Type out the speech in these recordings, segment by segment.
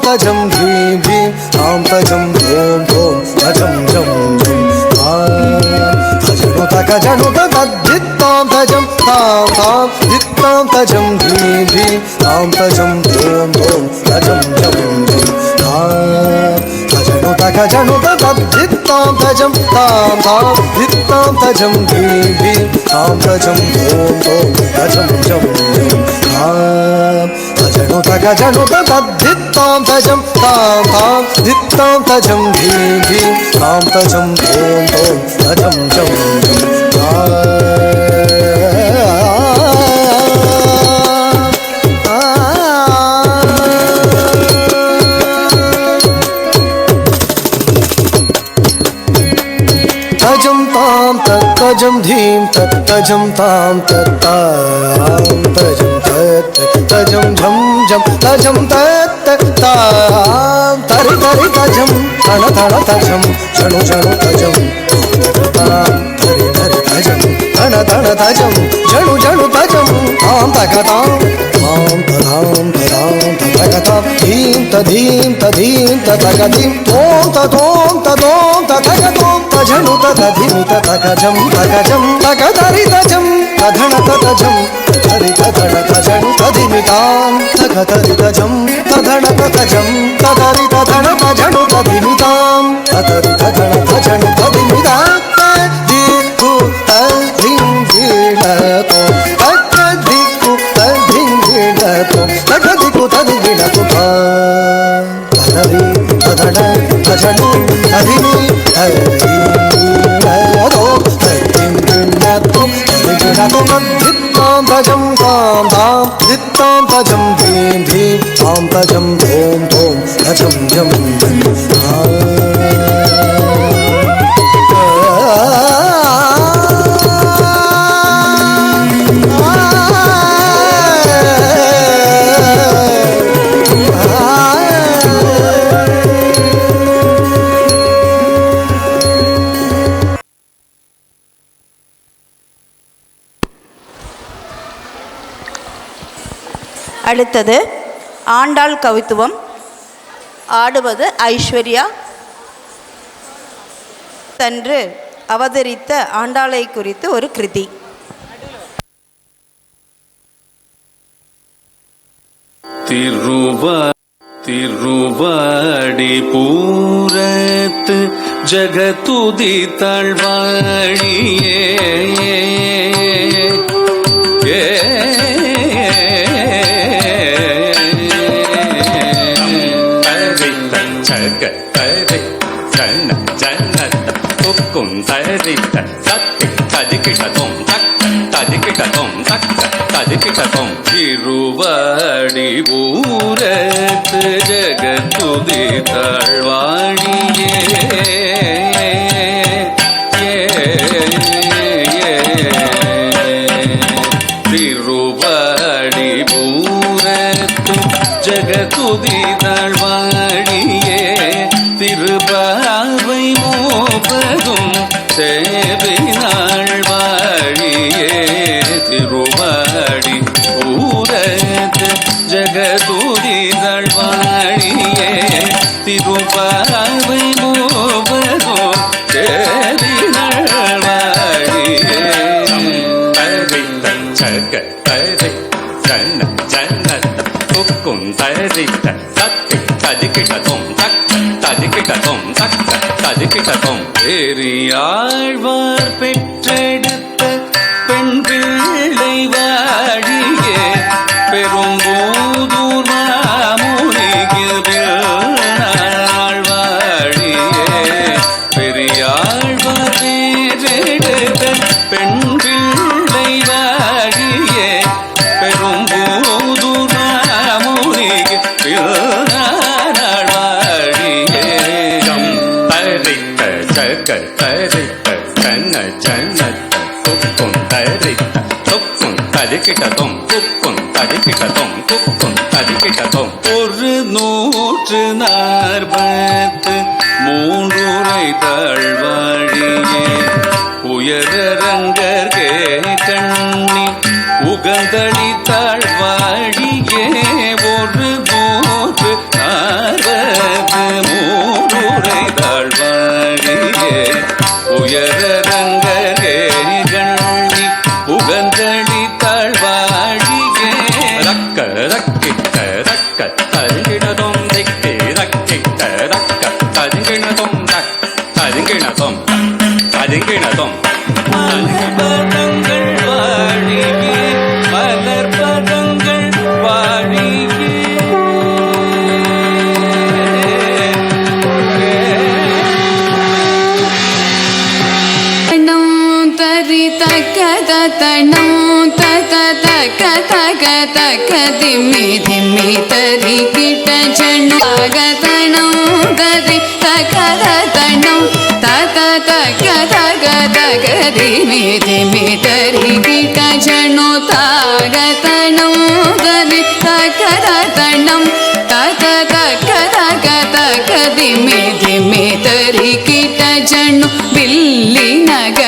தஜம் theme theme தாம் தஜம் தோம் தோம் தஜம் ஜம் ஜம் தஜனுத கஜனுத தத்தித்தாம் தஜம் தாம் தாம் தித்தாம் தஜம் தீம் தீம் தாம் தஜம் தோம் தோம் தஜம் ஜம் ஜம் தஜனுத கஜனுத தத்தித்தாம் தஜம் தாம் தாம் தித்தாம் தஜம் தீம் தீம் தாம் தஜம் தோம் தோம் தஜம் ஜம் ஜம் தஜனுத கஜனுத தத்தித்தாம் தஜம் தாம் தாம் தித்தாம் தஜம் தீம் தீம் தாம் தஜம் தோம் தோம் தஜம் ஜம் ஜம் तजम ताम तजम धीम तजम ताम ताम तजम तजम झम झम तजम ताम तरि तरि तजम तण तण तजम झणु झणु तजम ताम तरि तरि तजम तण तण तजम झणु झणु तजम ताम तगताम ताम तदाम तदाम तगताम धीम तधीम तधीम तगतीम तोम ततोम ततोम तगतोम तजनु तधीम तगजम तगजम तगतरि तजम तधण तजम तधरि तधण तजनु तधीमिताम तगतरि तजम तधण तजम तधरि तधण तजनु तधीमिताम तधरि तधण तजनु तधीमिताम दिक्कु तधिं वीणतो तदिक्कु तधिं वीणतो तदिक्कु तधिं वीणतो तधरि तधण तजनु तधिमि धित्तां तजं तां तां धित्तां तजं धीं धीं तां तजं धों धों तजं जं அடுத்தது ஆண்டாள் கவித்துவம். ஆடுவது ஐஸ்வர்யா. தன்று அவதரித்த ஆண்டாளை குறித்து ஒரு கிருதி. திருவாடி பூரத்து ஜகத்துதி தாழ்வாழியே திருவாடி பூரத்து ஜகத்துதி தாழ்வாழியே திருவாடி பூரத்து ஜகத்துதி தாழ்வாழியே திருபாவை மோபதும் சேவினாள் வாழியே திருவாடி பூரத்து ஜகதுதிதழ் வாழியே திருபாவை மோபதும் சேவினாள் வாழியே சக தரி ஜன ஜனத துக்கும் தரித்த சத்தி ததிக்கிட்டதும் ததிக்கிட்டதும் ததிக்கிட்டதும் பெரியாழ்வார் பெற்றெடுத்த பெண் பிள்ளை வாழியே பெரும்போதூர் மாமுனிக்கு பிள்ளாள் வாழியே பெரியாழ்வார் பெற்றெடுத்த பெண் பிள்ளை வாழியே பெரும்போதூர் மாமுனிக்கு பிள்ளாள் வாழியே தரித்த ஜக தரித்த ஜன ஜனத துக்கும் தரித்த துக்கும் தரிக்கிட்டதும் துக்கும் தரிக்கிட்டதும் துக்கும் தரிக்கிட்டதும் ஒரு 143 தாழ்வாழியே உயரங்கர்கே கண்ணி உகந்தளி தாழ்வாழியே ஒரு போற்று நாரது மூருரை தாழ்வாழியே உயரரங்கே கண்ணி உகந்தடி தாழ்வாழியே ரக்க ரக்கிட்ட ரக்க தருகிணதும் திக்கி ரக்கிட்ட ரக்க தருகிணதும் தருகிணதும் தருகிணதும் மலர்பதங்கள் வாழியே மலர்பதங்கள் வாழியே தரி தக்க தத்தனம் தத தக்க தக தக்க திம்மி திம்மி தரி கிட்ட ஜண்ணுகதனம் தரி தக்க தத்தனம் தத தக்க தக தக திம்மி திம்மி தரி கிட்ட ஜண்ணு தாகதனம் தரி தக்க தத்தனம் தத தக்க தக தக திம்மி திம்மி தரி கிட்ட ஜண்ணு வில்லி நக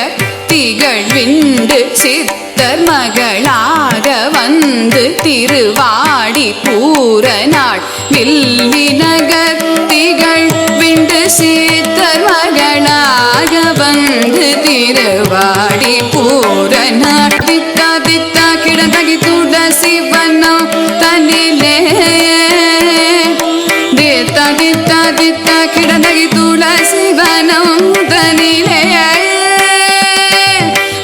திகழ் விண்டு சித்தர் மகளாக வந்து திருவாடி பூரநாள் வில்லி நகர் திகழ் விண்டு சித்தர் மகளாக வந்து திருவாடி பூரநாள் தித்தா தித்தா கிடந்தகி துளசி வனம் தனிலே தித்தா தித்தா தித்தா கிடந்தகி துளசி வனம் தனிலே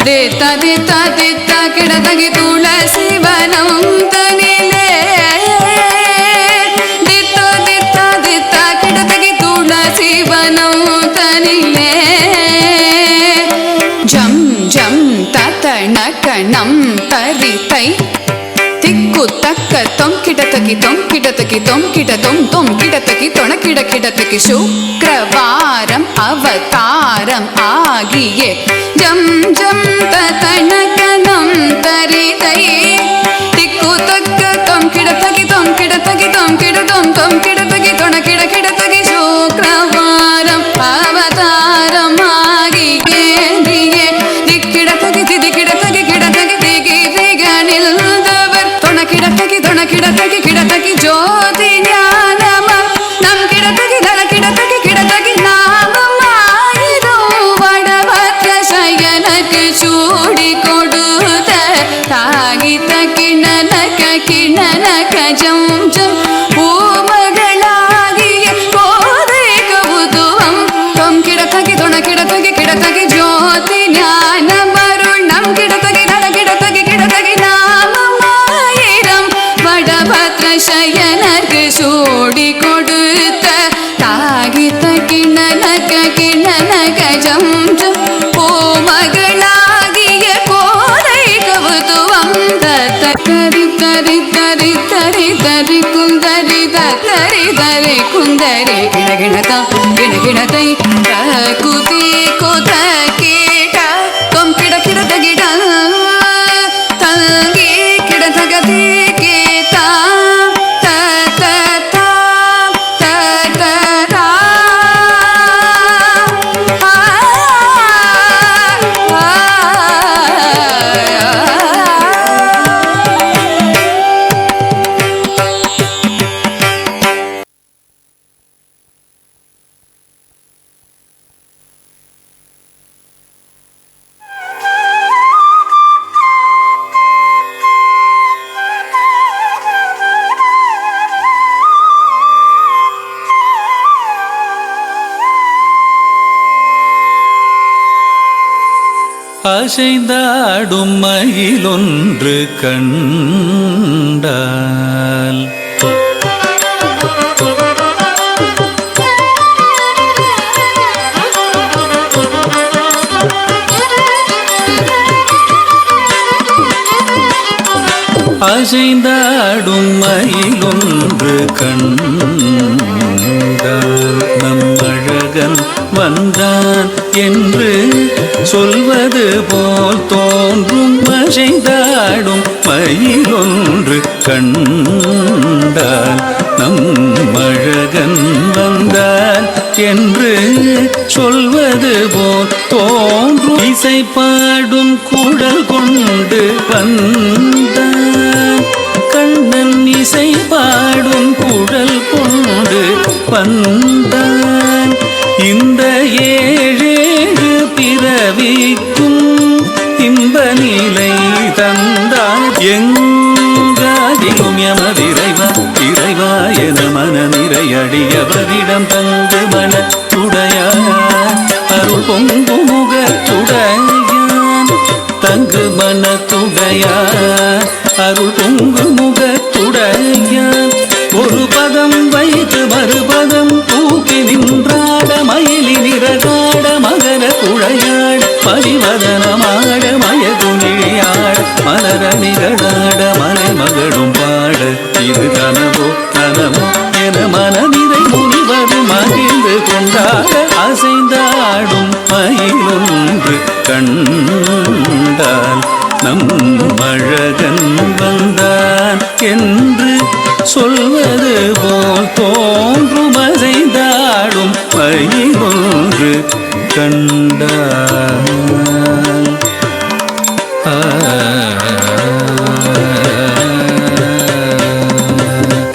தித்தா தித்தா தித்தா கிடந்தகி துளசி வனம் தனிலே தித்தா தித்தா தித்தா கிடந்தகி துளசி வனம் தனிலே ஜம் ஜம் தத்தண கணம் தரித்தை திக்கு தக்க தொம் கிடத்தகி தொம் கிடத்தகி தொம் கிட தொம் தொம் கிடத்தகி தொண கிட கிடத்தகி சுக்ரவாரம் அவதாரம் ஆகியே ஜம் ஜம் தத்தணகனம் தரிதை திக்கு தக்க தொம் கிடத்தகி தொம் கிடத்தகி தொம் கிட தொம் தொம் கிடத்தகி தொண கிட கிடத்தகி சுக்ரவாரம் அவதாரம் ஆகியே தியே திக்கிடத்தகி திதிக்கிடத்தகி கிடத்தகி திகி திகனில் கிடத்தகி கிடத்தகி ஜோதி ஞானம நம் கிடத்தகி தல கிடத்தகி கிடத்தகி நாமமாயிரும் வடவற்ற சயனக்கு சூடி கொடுத்த தாகித்த கிணனக கிணனக ஜம் ஜம் பூமகளாகிய கோதை கவுதுவம் தொம் கிடத்தகி தொண கிடத்தகி கிடத்தகி ஜோதி ஞானமருள் நம் கிடத்தகி தல கிடத்தகி கிடத்தகி சயனக்கு சூடி கொடுத்த தாகித்த கிணனக கிணனக ஜம் ஜம் பூமகளாகிய கோதை கவுதுவம் தத்த கரி தரி தரி தரி தரி குந்தரி தரி தரி குந்தரி கிணகிணதா கிணகிணதை குதி குத கீட தொம் கிட கிடத கிட தங்கி கிடதகதி கீதா அசைந்தாடும் மயிலொன்று கண்டால் அசைந்தாடும் மயிலொன்று கண்டால் நம் அழகன் வந்தான் என்று சொல்வது போல் தோன்றும். அசைந்தாடும் மயிலொன்று கண்டால் நம் அழகன் வந்தான் என்று சொல்வது போல் தோன்றும். இசை பாடும் குழல் கொண்டு வந்தான் கண்ணன், இசை பாடும் குழல் வந்தான் இந்த ஏழேழு பிறவிக்கும் இன்ப நிலை தந்தார் எங்காகிலும் எமதிரைவா இறைவா என மன நிறையடியவரிடம் தங்கு மனத்துடையார் அருள் பொங்கு முகத்துடையான் தங்கு மனத்துடையார் அருள் பொங்கு முகத்துடையான் ஒரு பதம் வைத்து மறுபதம் தூக்கி நின்றாட மயிலி நிறகாட மகர குழையாட பரிவதனமாட மயகுனியாட மலர நிகழாட மலை மகளும் பாட இது கனவோ கனவோ என மனநிறை முனிவரும் மகிழ்ந்து கொண்டாட அசைந்தாடும் மயிலொன்று கண்டால் நம் அழகன் வந்தான் என்று சொல்வது போல் தோன்றும் அசைந்தாடும் மயிலொன்று கண்டால்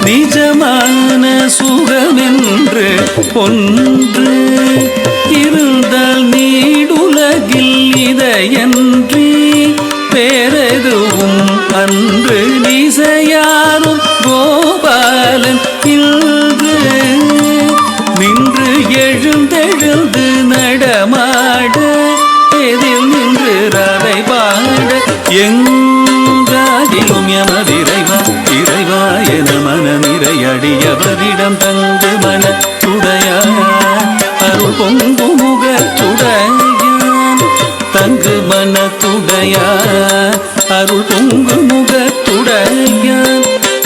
நிஜமான சுகமென்று ஒன்று இருந்தால் நீடுலகில் இதையன்றி வேறெதுவும் அன்று நிசையாரும் கோபாலன் இன்று நின்று எழுந்தெழுந்து நடமாட எதில் நின்று ராதை பாட எங்காகிலும் எமதிரைவா இறைவா என மன நிறையடியவரிடம் தங்கு மனத்துடையார் அருள் பொங்கு முகத்துடையான் தங்கு மனத்துடையார் அருள் பொங்கு முகத்துடையான்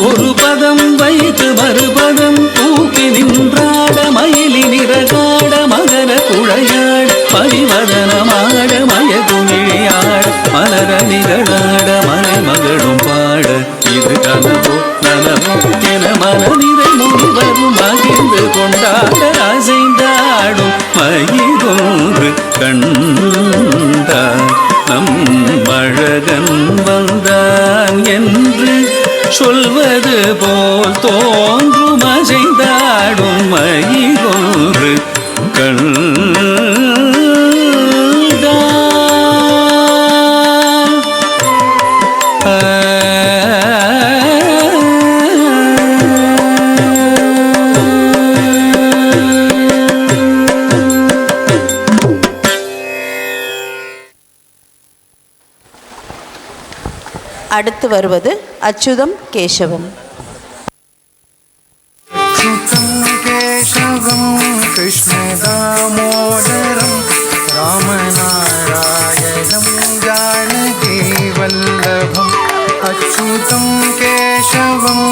ஒரு பதம் வைத்து மறுபதம் தூக்கி நின்றாட மயிலி நிறகாட மகர குழையாட பரிவதனமாட மயகுனியாட மலர நிகழாட மலை மகளும் பாட இது கனவோ நனவோ என மனநிறை முழுவதும் மகிழ்ந்து கொண்டாட அசைந்தாடும் மயிலொன்று கண்டார் நம் அழகன் வந்தான் என்று சொல்வது போல் தோன்றும் அசைந்தாடும் மயிலொன்று அடுத்து வருவது அச்சுதம் கேசவம். கேசவம் கிருஷ்ண தாமோதரம் ராமநாராயணம் ஜானகி வல்லபம் அச்சுதம் கேசவம்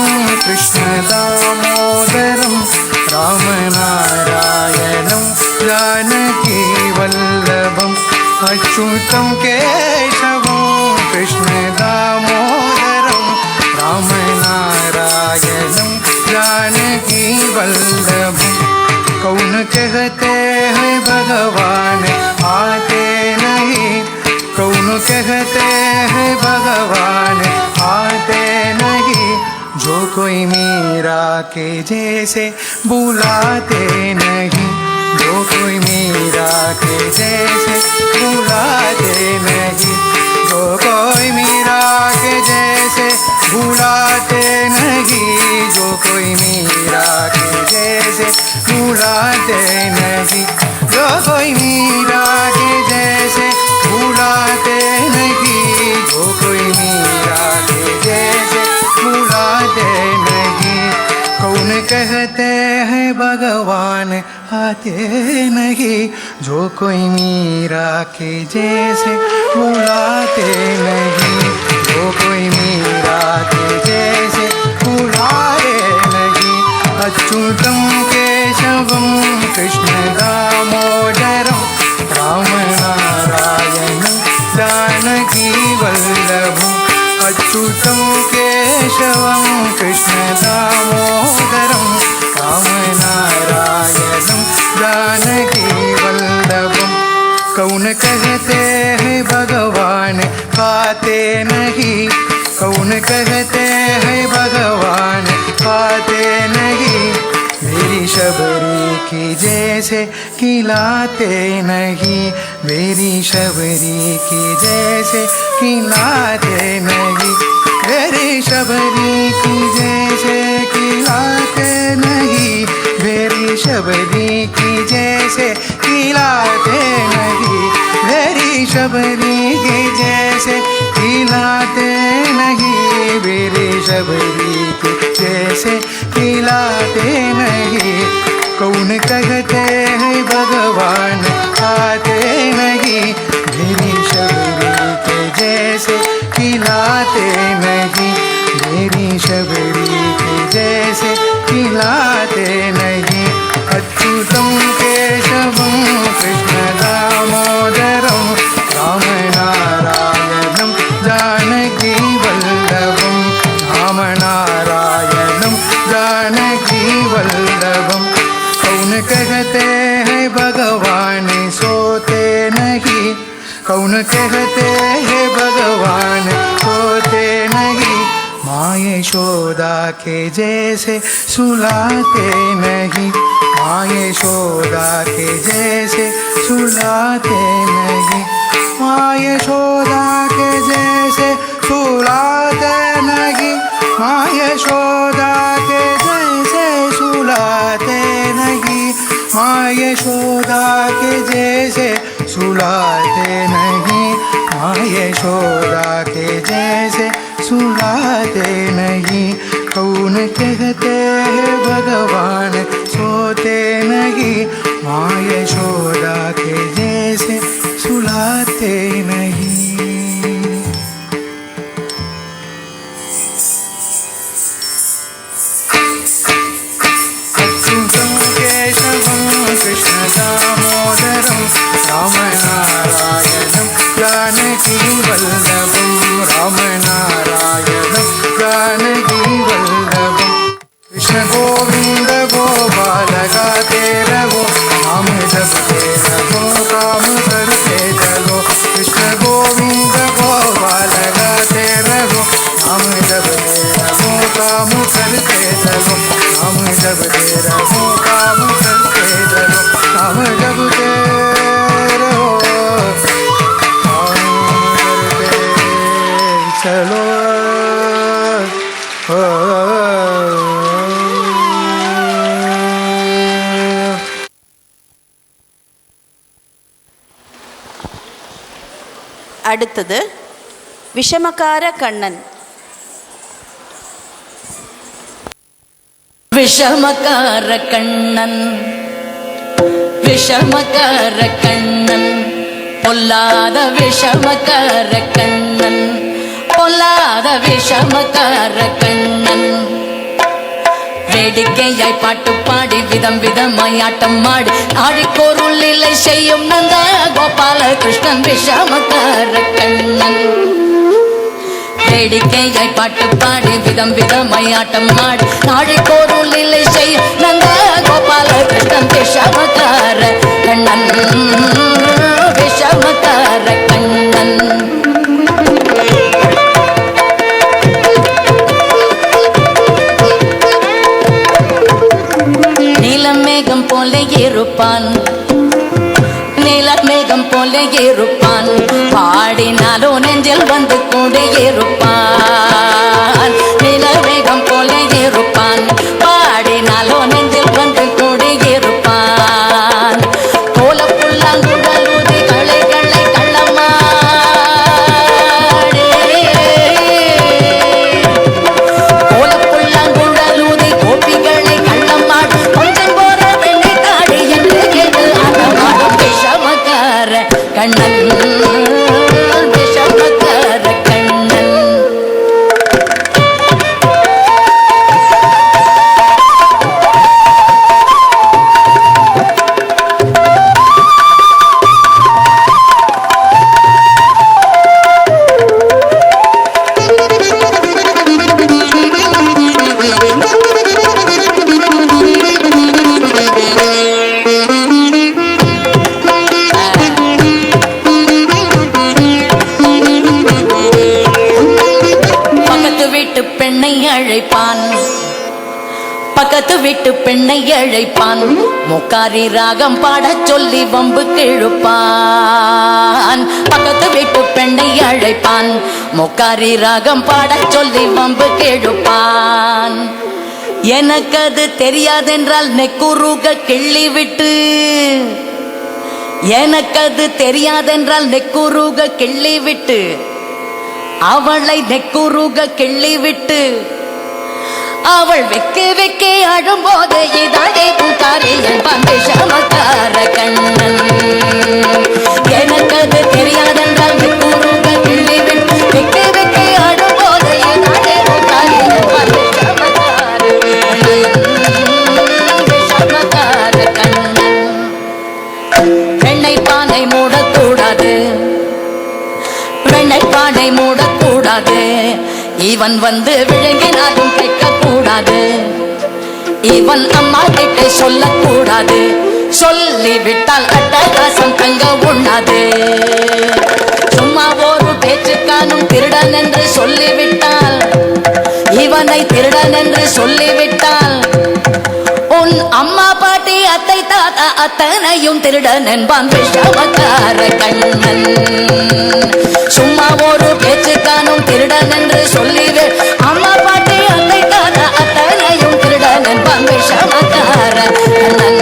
கிருஷ்ண தாமோதரம் ராமநாராயணம் ஜானகி வல்லபம் அச்சுதம் கேசவம் கிருஷ்ண தாமோதரம் रामनारायणं जानकी वल्लभं कौन कहते हैं भगवान आते नहीं कौन कहते हैं भगवान आते नहीं जो कोई मीरा के जैसे बुलाते नहीं जो कोई मीरा के जैसे बुलाते नहीं जो कोई मीरा के जैसे बुलाते नहीं जो कोई मीरा के जैसे बुलाते नहीं जो कोई मीरा के जैसे बुलाते नहीं जो कोई मीरा के जैसे बुलाते नहीं कौन कहते हैं भगवान आते नहीं जो कोई मीरा के जैसे बुलाते नहीं जो कोई मीरा के जैसे बुलाते नहीं अच्युतं केशवं कृष्ण दामोदरं रामनारायणं जानकी वल्लभम् अच्युतं केशवं कृष्ण दामोदरं रामनारायणं जानकी वल्लभम् कौन कहते हैं भगवान खाते नहीं कौन कहते हैं भगवान खाते नहीं मेरी शबरी जैसे खिलाते नहीं, मेरी शबरी की जैसे खिलाते नहीं, मेरी शबरी की जैसे खिलाते नहीं, मेरी शबरी की जैसे खिलाते नहीं, मेरी शबरी की जैसे खिलाते नहीं, मेरी शबरी की जैसे खिलाते नहीं। कौन कहते हैं भगवान आते नहीं, मेरी शबरी के जैसे खिलाते नहीं, मेरी शबरी के जैसे खिलाते नहीं। अच्युतं केशवं कृष्ण दामोदरं रामनारायणं जानकी वल्लभं, रामनारायणं जानकी वल्लभं। कौन कहते हैं भगवान सोते नहीं, कौन कहते हैं भगवान सोते नहीं, माँ यशोदा के जैसे सुलाते नहीं, माँ यशोदा के जैसे सुलाते नहीं, माँ यशोदा के जैसे सुलाते नहीं, माँ यशोदा के जैसे सुलाते नहीं, माँ यशोदा के जैसे सुलाते नहीं, माँ यशोदा के जैसे सुलाते नहीं। कौन कहते हैं भगवान सोते नहीं, माँ यशोदा के जैसे सुलाते नहीं। केशवं कृष्ण दामोदरं रामनारायणं जानकी वल्लभं, रामनारायणं जानकी वल्लभं। कृष्ण गोविंद गोपाल गाते रहो, नाम जपते रहो, काम करते चलो। कृष्ण गोविंद गोपाल गाते रहो, नाम जपते रहो, काम करते चलो, नाम जपते रहो, काम करते चलो, नाम जपते रहो, काम करते चलो। அடுத்தது விஷமக்கார கண்ணன். விஷமக்கார கண்ணன், விஷமக்கார கண்ணன், பொல்லாத விஷமக்கார கண்ணன், பொல்லாத விஷமக்கார கண்ணன். வேடிக்கையாய் பாட்டு பாடி விதம் விதமாய் ஆட்டம் ஆடி நாடிக்கோருள் இல்லை செய்யும் நந்த கோபால கிருஷ்ணன் விஷமக்கார கண்ணன். வேடிக்கையாய் பாட்டு பாடி விதம் விதமாய் ஆட்டம் ஆடி நாடிக்கோருள் இல்லை செய்யும் நந்த கோபால கிருஷ்ணன் விஷமக்கார கண்ணன், விஷமக்கார கண்ணன். நீலமேகம் போல இருப்பான், நீலமேகம் போல இருப்பான், பாடினாலோ நெஞ்சில் வந்து கூட இருப்பான். நீலமேகம் போல இருப்பான், பாடினாலோ நெஞ்சில் வந்து கூட இருப்பான். கோல புல்லாங்குழலுதி களைகளை கள்ளமாடி, கோல புல்லாங்குழலுதி கோபிகளை கள்ளமாடி, கொஞ்சம் போற வெள்ளை காடி என்று கேட்டு ஆட்டமாடும் விஷமக்கார கண்ணன், விஷமக்கார கண்ணன். பக்கத்து வீட்டு பெண்ணை அழைப்பான், முக்காரி ராகம் பாடச் சொல்லி வம்பு கிழுப்பான். பக்கத்து வீட்டு பெண்ணை அழைப்பான், முக்காரி ராகம் பாடச் சொல்லி வம்பு கிழுப்பான். எனக்கு அது தெரியாதென்றால் நெக்குருக கிள்ளி விட்டு, எனக்கு அது தெரியாதென்றால் நெக்குருக கிள்ளி விட்டு, அவளை நெக்குருக கிள்ளி விட்டு, அவள் வெக்க வெக்க அழும்போது இதாடே பூக்காரே என்பான் விஷமக்கார கண்ணன். எனக்கு அது தெரியாதென்றால் நெக்குருக கிள்ளி விட்டு, வெக்க வெக்க அழும்போது இதாடே பூக்காரே என்பான் விஷமக்கார கண்ணன். வெண்ணை பானை மூடக்கூடாது, வெண்ணை பானை மூடக்கூடாது, இவன் வந்து விழுங்கினாலும் கேட்கக்கூடாது, இவன் அம்மா கிட்ட சொல்லக்கூடாது, சொல்லிவிட்டால் அட்டகாசம் தங்க உண்ணாது. சும்மா ஒரு பேச்சுக்கானும் திருடன் என்று சொல்லிவிட்டால், இவனை திருடன் என்று சொல்லிவிட்டால், உன் அம்மா பாட்டி அத்தை தாத்தா அத்தனையும் திருடன் என்பான் விஷமக்கார கண்ணன். சும்மா ஒரு பேச்சுக்கானும் திருடன் என்று சொல்லிவே, அம்மா பாட்டி அத்தை தாத்தா அத்தனையும் திருடன் என்பான் விஷமக்கார கண்ணன்.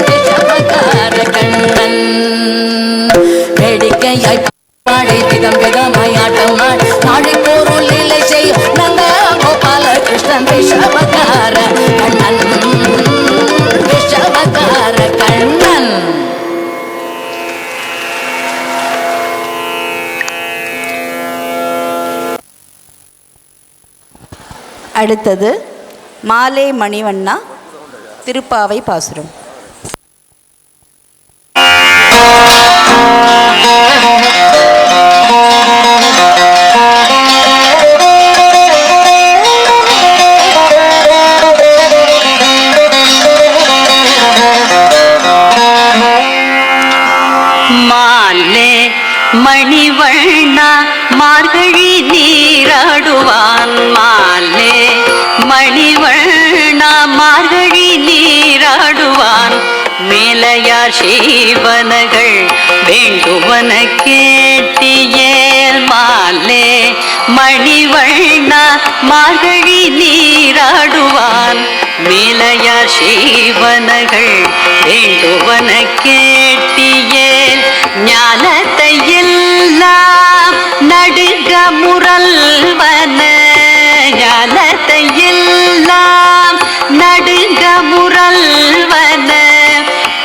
விஷமக்கார கண்ணன். வேடிக்கையாய் பாடி விதம் விதமாய் ஆட்டம் ஆடி, நாளைக்கொரு லீலை செய்யும் நந்த கோபால கிருஷ்ணன் விஷமக்கார கண்ணன். விஷமக்கார கண்ணன். அடுத்தது மாலே மணிவண்ணா திருப்பாவை பாசுரம். மணிவண்ணா மார்கழி நீராடுவான், மாலே மணிவண்ணா மார்கழி நீராடுவான், மேலையார் செய்வனகள் வேண்டுவன கேட்டியேல். மாலே மணிவண்ணா மார்கழி நீராடுவான், மேலையார் செய்வனகள் வேண்டுவன கேட்டியேல். ஞானத்தை எல்லாம் நடுங்க முரல்வன, ஞானத்தை எல்லாம் நடுங்க முரல்வன,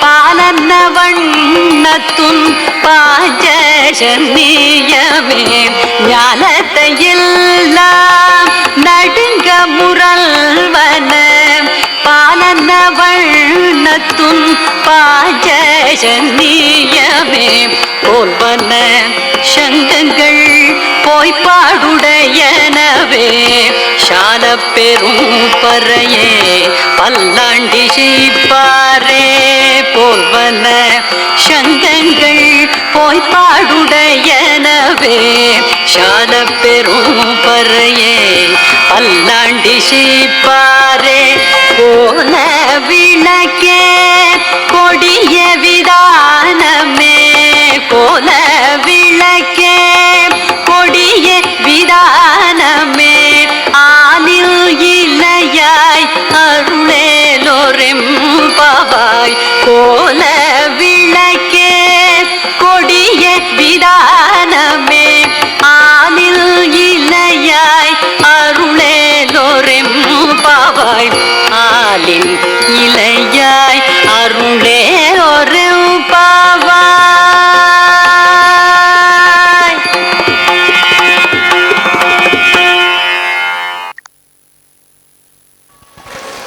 பாலன்ன வண்ணத்துன் பாஞ்சசன்னியமே. ஞானத்தை எல்லாம் நடுங்க முரல்வன, பாலன்ன வண்ணத்துன் பாஞ்சசன்னியமே. போல்வன சங்கங்கள் போய்ப்பாடுடையனவே, சால பெரும் பறையே பல்லாண்டி செய்ப்பாரே. போல்வன சங்கங்கள் போய்ப்பாடுடையனவே, சால பெரும் பறையே பல்லாண்டி செய்ப்பாரே. கோல விளக்கே கொடிய விதானமே, கோல விளக்கே கொடிய விதானமே, ஆனில் இலையாய் அருளேலோரெம்பாவாய். கோல விளக்கே கொடிய விதானமே, ஆனில் இலையாய் அருளேலோரெம்பாவாய். ஆலின் இலையாய் அருளேலோரெம்பாவாய்.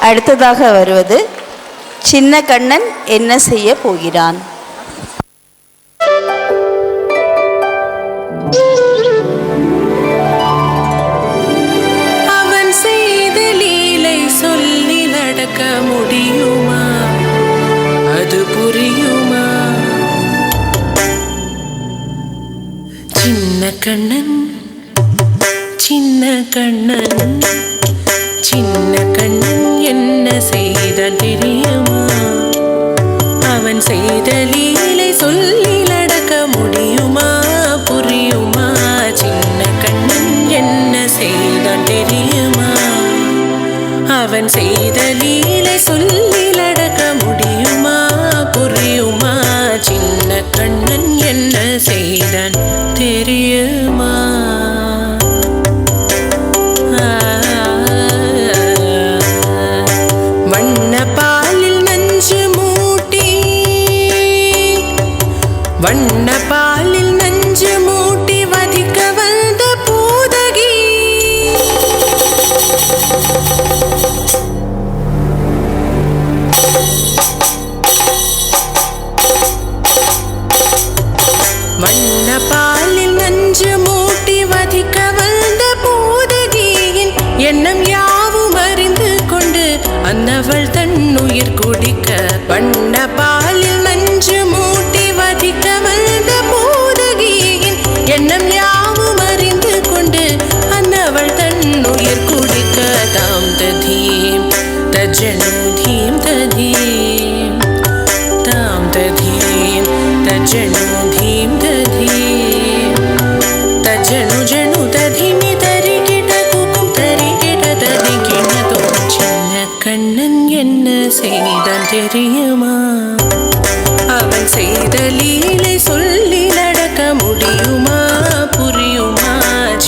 அடுத்ததாக வருவது சின்ன கண்ணன் என்ன செய்ய போகிறான். அவன் செய்த லீலை சொல்லி நடக்க முடியுமா, அது புரியுமா? சின்ன கண்ணன் சின்ன கண்ணன் சின்ன கண்ணன் என்ன செய்தான் தெரியுமா? அவன் செய்த லீலை சொல்லில் அடக்க முடியுமா? புரியுமா? சின்ன கண்ணன் என்ன செய்தான் தெரியுமா? அவன் செய்த லீலை சொல்லில் அடக்க முடியுமா? புரியுமா? சின்ன கண்ணன் என்ன செய்தான் தெரியுமா? வண்ண பாலில் நஞ்சு மூட்டி வதிக்க வந்த பூதகி. வண்ண பாலில் நஞ்சு மூட்டி வதிக்க வந்த பூதகியின் எண்ணம் யாவும் அறிந்து கொண்டு அன்னவள் தன்னுயிர் குடிக்க. வண்ண பாலில் நஞ்சு மூட்டி வதிக்க வந்த பூதகியின் எண்ணம் யாவும் அறிந்து கொண்டு அன்னவள் தன்னுயிர் குடிக்க. தாம் ததீம் தஜனு தீம் ததீம் தாம் ததீம் தஜனு தீம் ததீம் தஜனு ஜனு ததிமி தரிகிட குக்கும் தரிகிட ததிகிணதோ. சின்ன கண்ணன் என்ன செய்தான் தெரியுமா? அவன் செய்த லீலை சொல்லில் அடக்க முடியுமா? புரியுமா?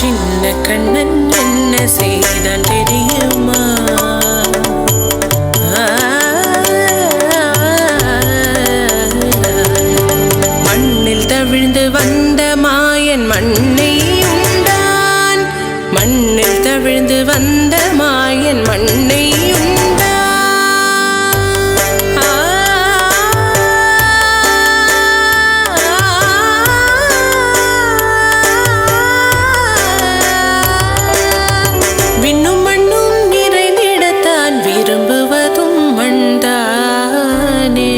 சின்ன கண்ணன் என்ன செய்தான் தெரியுமா? மண்ணில் தவிழ்ந்து வந்த மாயன் மண்ணை உண்டான். மண்ணில் தவிழ்ந்து வந்த மாயன் மண்ணை உண்டான். விண்ணும் மண்ணும் நிறைந்திடத்தான் விரும்புவதும் மண்தானே.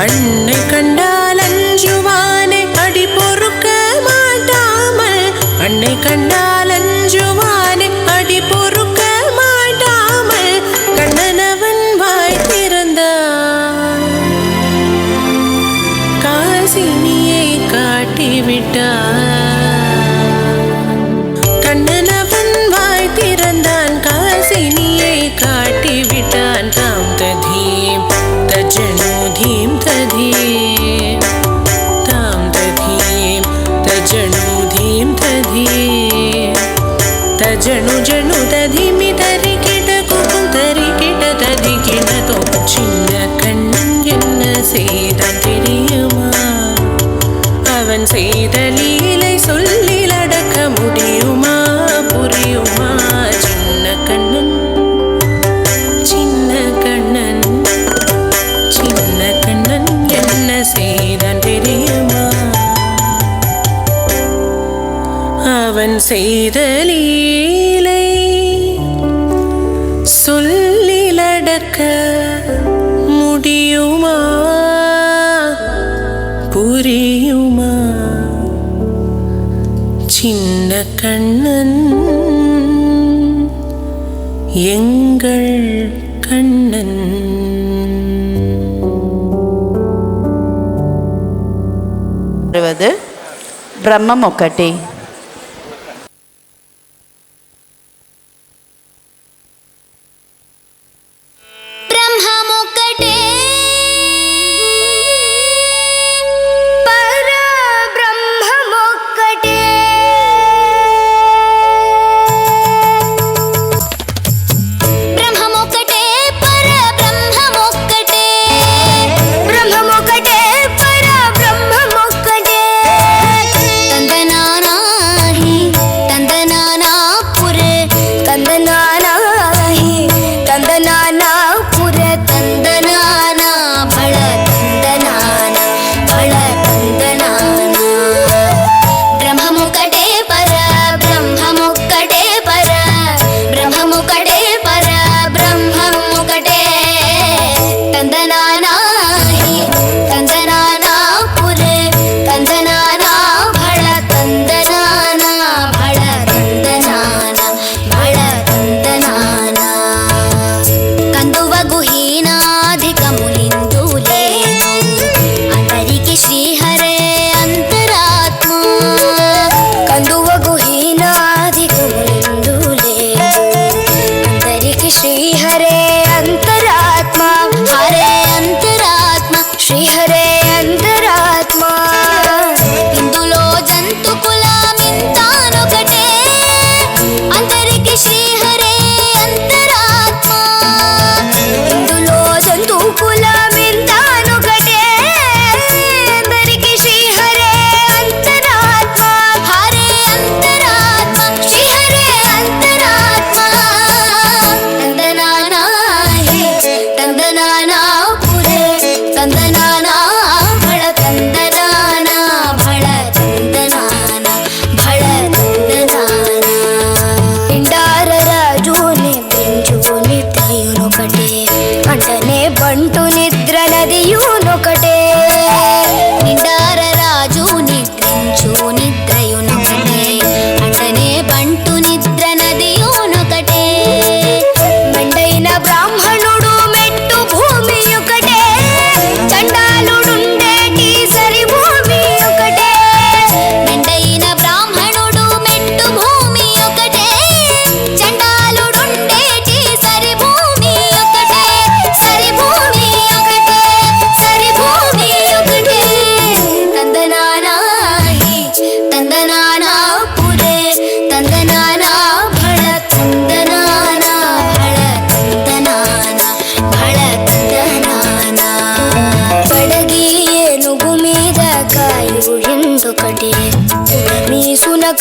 அன்னை கண்டால் அஞ்சுவானே அடி பொறுக்க மாட்டாமல். அன்னை கண்டால் அஞ்சுவானே அடி பொறுக்க மாட்டாமல். கண்ணனவன் வாய் திறந்தான். காசினியை காட்டிவிட்டான். கண்ணனவன் வாய் திறந்தான். காசினியை காட்டிவிட்டான். தாம் ததீம் தஜனு தீம் ததீம் தாம் ததீம் தஜனு தீம் ததீம் தஜனு ஜனு ததிமி தரிகிட குக்கும் தரிகிட ததிகிணதோ. சின்ன கண்ணன் என்ன செய்தான் தெரியுமா? அவன் செய்த லீலை சொல்லில் அடக்க முடியுமா? புரியுமா? சின்ன கண்ணன் சின்ன கண்ணன் சின்ன கண்ணன் என்ன செய்தான் தெரியுமா? அவன் செய்த லீலை சொல்லில் அடக்க முடியுமா? புரியுமா? சின்ன கண்ணன் எங்கள் கண்ணன். பிரம்மம் ஒக்கட்டி. తందనానా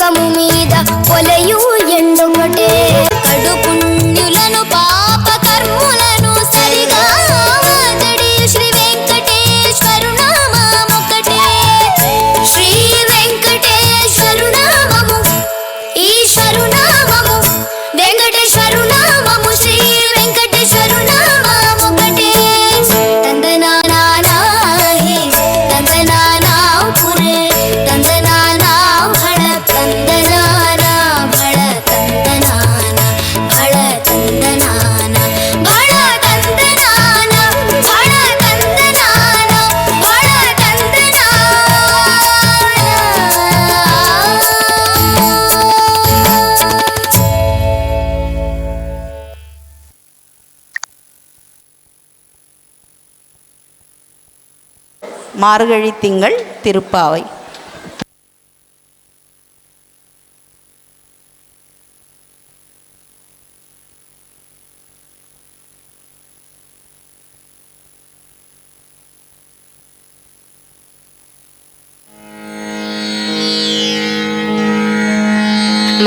లింగము మీద కొలయు ఎండొకటే కడు పుణ్యులను పాప కర్ములను సరిగా వాదడి శ్రీ వెంకటేశ్వరు నామముకటే శ్రీ వెంకటేశ్వరు నామము ఈశ్వరు నామము వెంకటేశ్వరు నామము శ్రీ వెంకటేశ్వరు నామముకటే తందనానా హే తందనానా పురే తందనానా భళ తందనానా భళ తందనానా భళ తందనానా భళ తందనానా భళ తందనానా భళ తందనానా. மார்கழி திங்கள் திருப்பாவை.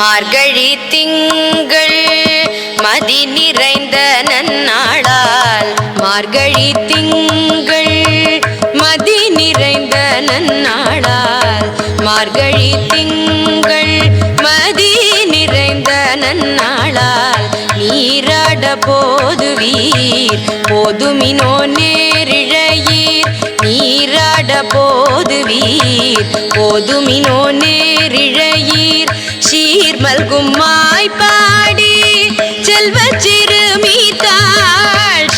மார்கழி திங்கள் மதி நிறைந்த நன்னாளால் மார்கழி திங்கள் மதி நிறைந்த நன்னாளால் மார்கழி திங்கள் மதி நிறைந்த நன்னாளால் நீராட போதுவீர் போதுமினோ நேரிழையீர் நீராட போதுவீர் போதுமினோ நேரிழையீர் சீர்மல்கும் மாய்பாடி செல்வ சிறுமீர்காள்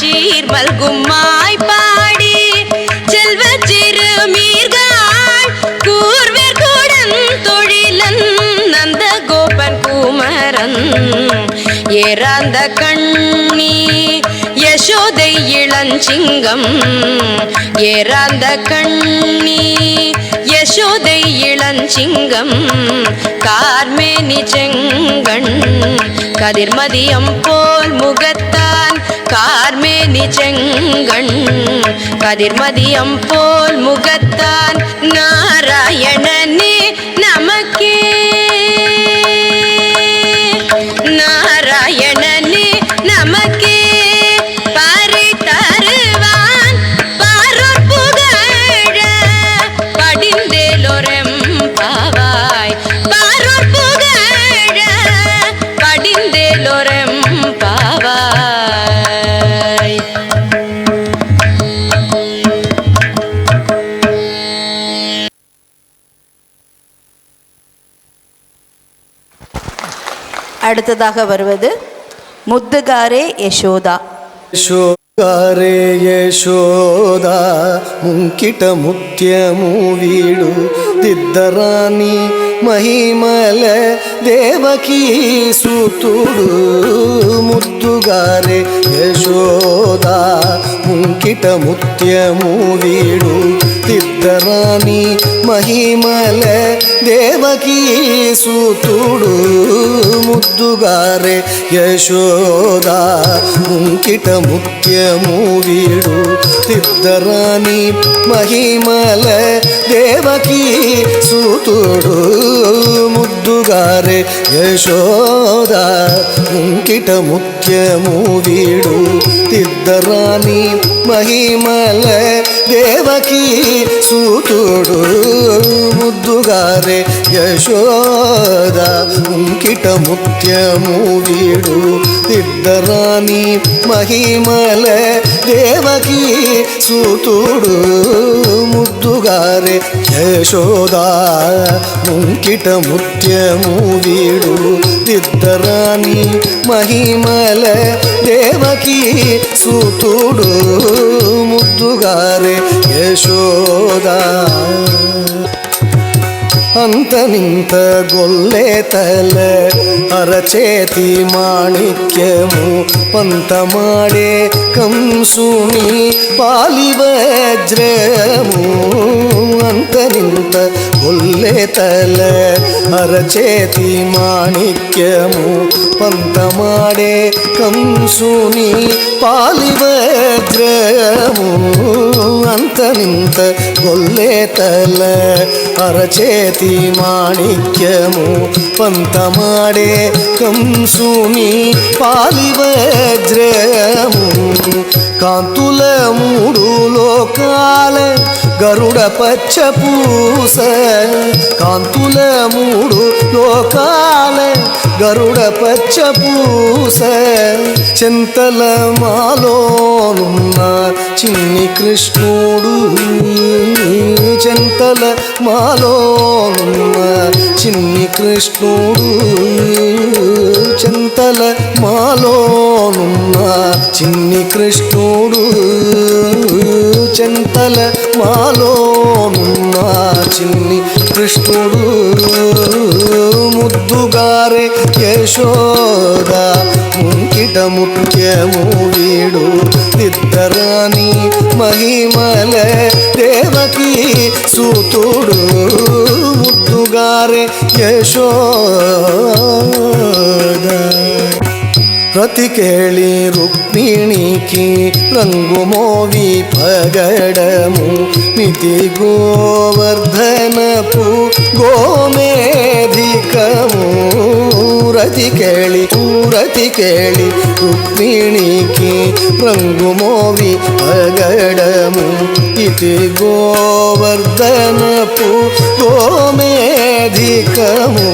சீர்மல்கும் மாய்பாடி செல்வ சிறுமீர்காள் கூர்வேர் கூடன் தொழிலன் நந்த கோபன் குமரன் ஏறாந்த கண்ணி யசோதை இளஞ்சிங்கம் ஏறாந்த கண்ணி யசோதை இளஞ்சிங்கம் கார்மேனி செங்கண் கதிர்மதியம் போல் முகத்தான் கார்மேனி செங்கண் கதிர்மதியம் போல் முகத்தான் நாராயணனே நமக்கே நாராயணனே நமக்கே பறை தருவான் பாரோர் புகழ படிந்தேலோரெம் பாவாய் பாரோர் புகழ படிந்தேலோரெம் பாவாய். அடுத்ததாக வருவது முத்துகாரே யசோதா. ಯಶೋಗಾರೆ ಯಶೋದ ಮುಂಕಿಟ ಮುತ್ಯಮು ವೀಡು ದಿದ್ದರಾಣಿ ಮಹಿಮಲ ದೇವಕೀ ಸುತುಡು ಮುತ್ತುಗಾರೆ ಯಶೋದ ಮುಂಕಿಟ ಮುತ್ಯಮು ವೀಡು ದಿದ್ದರಾಣಿ ಮಹಿಮಲ ದೇವಕೀ ಸುತುಡು ಮುದ್ದುಗಾರೆ ಯಶೋದ ಮುಂಕಿಟ ಮುತ್ಯಮು ವೀಡು ತಿದ್ದರಾಣಿ ಮಹಿಮಲ ದೇವಕೀ ಸುತುಡು ಮುದ್ದುಗಾರೆ ಯಶೋದ ಮುಂಕಿಟ ಮುತ್ಯಮು ವೀಡು ತಿದ್ದರಾಣಿ ಮಹಿಮಲ ದೇವಕೀ ಸುತುಡು ಮುದ್ದುಗಾರೆ ಯಶೋದ ಮುಂಕಿಟ ಮುತ್ಯಮು ವೀಡು ತಿದ್ದರಾಣಿ ಮಹಿಮಲ ದೇವಕೀ ಸುತುಡು ಮುದ್ದುಗಾರೆ ಯಶೋದ ಮುಂಕಿಟ ಮುತ್ಯಮು ವೀಡು ತಿದ್ದರಾಣಿ ಮಹಿಮಲ ದೇವಕೀ ಸುತುಡು ಮುದ್ದುಗಾರೆ ಯಶೋದ. ಅಂತ ನಿಂತ ಗೊಲ್ಲೆ ತಲೆ ಅರಚೇತಿ ಮಾಣಿಕ್ಯಮು ಪಂತ ಮಾಡೆ ಕಂಸುನಿ ಪಾಲಿವಜ್ರಮು ಅಂತ ನಿಂತ ಗೊಲ್ಲೆ ತಲೆ ಅರಚೇತಿ ಮಾಣಿಕ್ಯಮು ಪಂತ ಮಾಡೆ ಕಂಸುನಿ ಪಾಲಿವಜ್ರಮು ಅಂತ ನಿಂತ ಗೊಲ್ಲೆ ತಲೆ ಅರಚೇತಿ పతి మాణిక్యము పంతమాడే కంసుని పాలి వజ్రము కాంతుల మూడు లోకాల గరుడ పచ్చ పూస కాంతుల మూడు లోకాల గరుడ పచ్చ పూస చింతల మాలోనున్న చిన్ని కృష్ణుడు చింతల మాలోనున్న చిన్ని కృష్ణుడు చింతల మాలోనున్న చిన్ని కృష్ణుడు చింతల మాలోనున్న చిన్ని కృష్ణుడు ముద్దుగారే యశోద ముంకిట ముఖ్యము వీడు దిద్దరాని మహిమల దేవకి సూతుడు ముద్దుగారే యశోద రతి కేళి రుక్మిణికి రంగు మోవి పగడము మితి గోవర్ధనపు గోమేధికము రతి కేళి రుక్మిణికి రంగు మోవి పగడము ఇతి గోవర్ధనపు గోమేధికము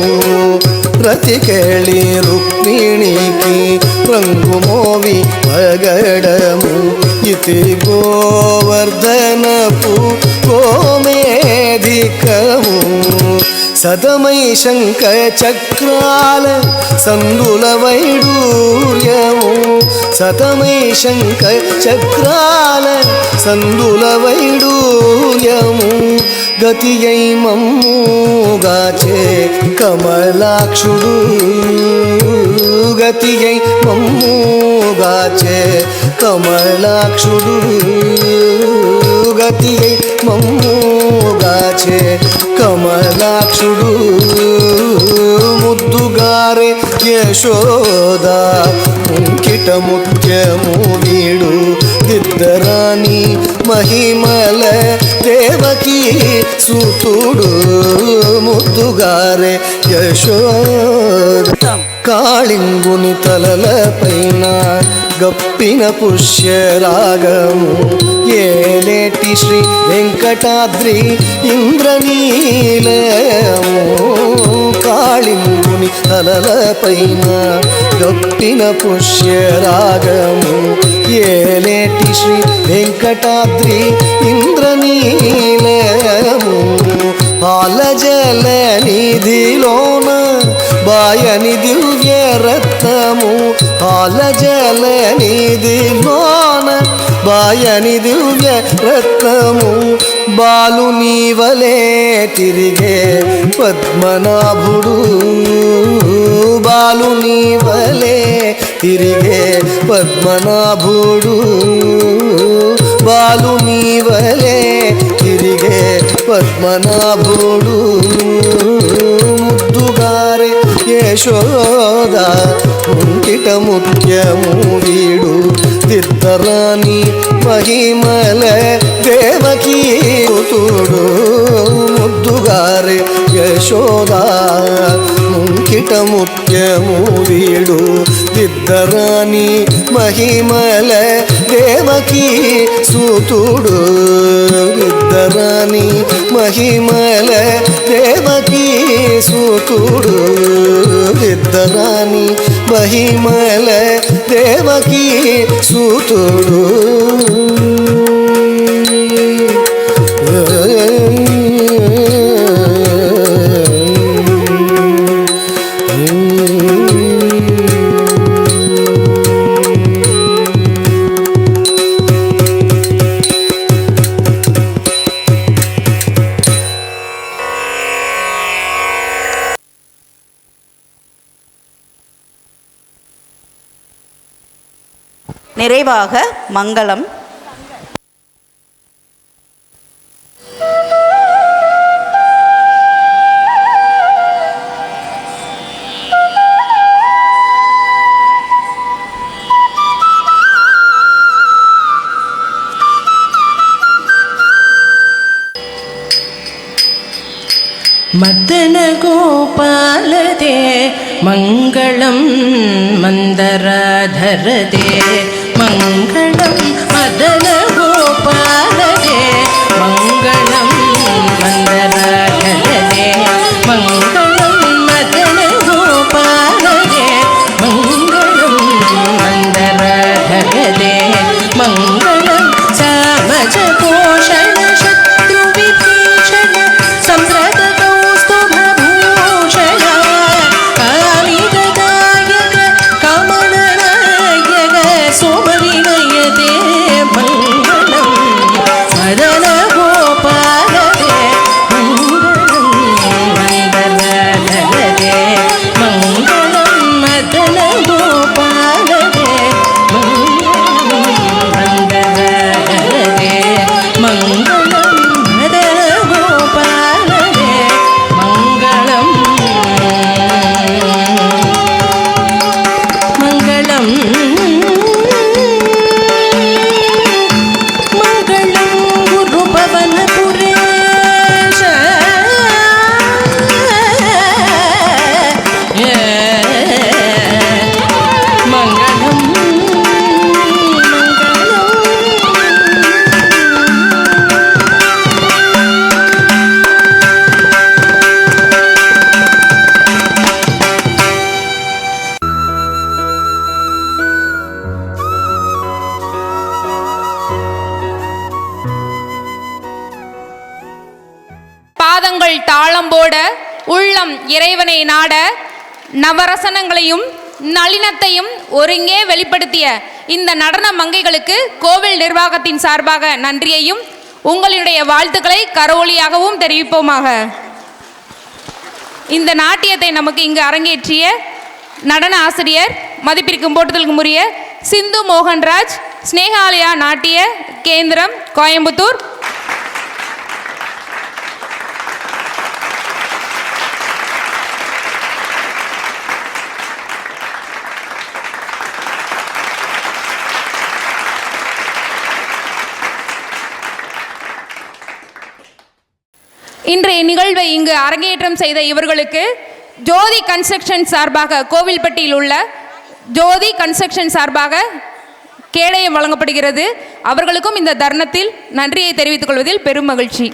రతి కేళి రుక్మిణికి రంగు మోవి పగడము ఇతి గోవర్ధనపు గోమేధికము సదమై శంఖ చక్రాల సందుల వైడూర్యము సతమై శంఖ చక్రాల సందుల వైడూర్యము గతియై మమ్ముగాచే కమలాక్షుడు గతియై మమ్ముగాచే కమలాక్షుడు గతియై మమ్ముగాచే కమలాక్షుడు ముద్దుగారే యశోద ముంకిట ముఖ్యము వీడు దిద్దరాని మహిమల దేవకి సూతుడు ముద్దుగారే యశోద కాళింగుని తలల పైన గప్పిన పుష్యరాగము ఏలేటి శ్రీ వెంకటాద్రి ఇంద్రనీలము కాళింగుని తలల పైన గప్పిన పుష్యరాగము ఏలేటి శ్రీ వెంకటాద్రి ఇంద్రనీలము పాలజల నిధిలోన బాయని దివ్య రత్నము పాలజల నిధిలోన బాయని దివ్య రత్నము బాలుని వలే తిరిగే పద్మనాభుడు బాలుని వలే తిరిగే పద్మనాభుడు బాలుని వలే తిరిగే పద్మనాభుడు ముద్దుగారే యశోద ముంకిట ముఖ్యము వీడు దిద్దరాని మహిమల దేవకి సూతుడు ముద్దుగారే యశోద ముంకిట ముఖ్యము వీడు దిద్దరాని మహిమల దేవకి సూతుడు దిద్దరాని మహిమల దేవకి సూతుడు దిద్దరాని మహిమల దేవకి సూతుడు நிறைவாக மங்களம். மதன கோபாலதே மங்களம் மந்தராதரதே மங்களம் மதன கோபாலதே மங்களம் மந்தராதரதே மங்களம் மதன கோபாலதே மங்களம் மந்தராதரதே மங்களம் சாமஜ போஷண சத்ரு விபீஷண சம்பிரத பாதங்கள் தாளம் போட உள்ளம் இறைவனை நாட நவரசனங்களையும் நளினத்தையும் ஒருங்கே வெளிப்படுத்திய இந்த நடன மங்கைகளுக்கு கோவில் நிர்வாகத்தின் சார்பாக நன்றியையும் உங்களுடைய வாழ்த்துக்களை கரவொலியாகவும் தெரிவிப்போமாக. இந்த நாட்டியத்தை நமக்கு இங்கு அரங்கேற்றிய நடன ஆசிரியர் மதிப்பிற்கும் போட்டுதலுக்கும் உரிய சிந்து மோகன்ராஜ், ஸ்னேகாலயா நாட்டிய கேந்திரம், கோயம்புத்தூர். இன்றைய நிகழ்வை இங்கு அரங்கேற்றம் செய்த இவர்களுக்கு ஜோதி கன்ஸ்ட்ரக்ஷன் சார்பாக, கோவில்பட்டியில் உள்ள ஜோதி கன்ஸ்ட்ரக்ஷன் சார்பாக கேடயம் வழங்கப்படுகிறது. அவர்களுக்கும் இந்த தருணத்தில் நன்றியை தெரிவித்துக் கொள்வதில் பெரும் மகிழ்ச்சி.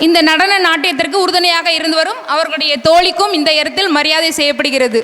இந்த நடன நாட்டியத்திற்கு உறுதுணையாக இருந்து வரும் அவர்களுடைய தோழிக்கும் இந்த இடத்தில் மரியாதை செய்யப்படுகிறது.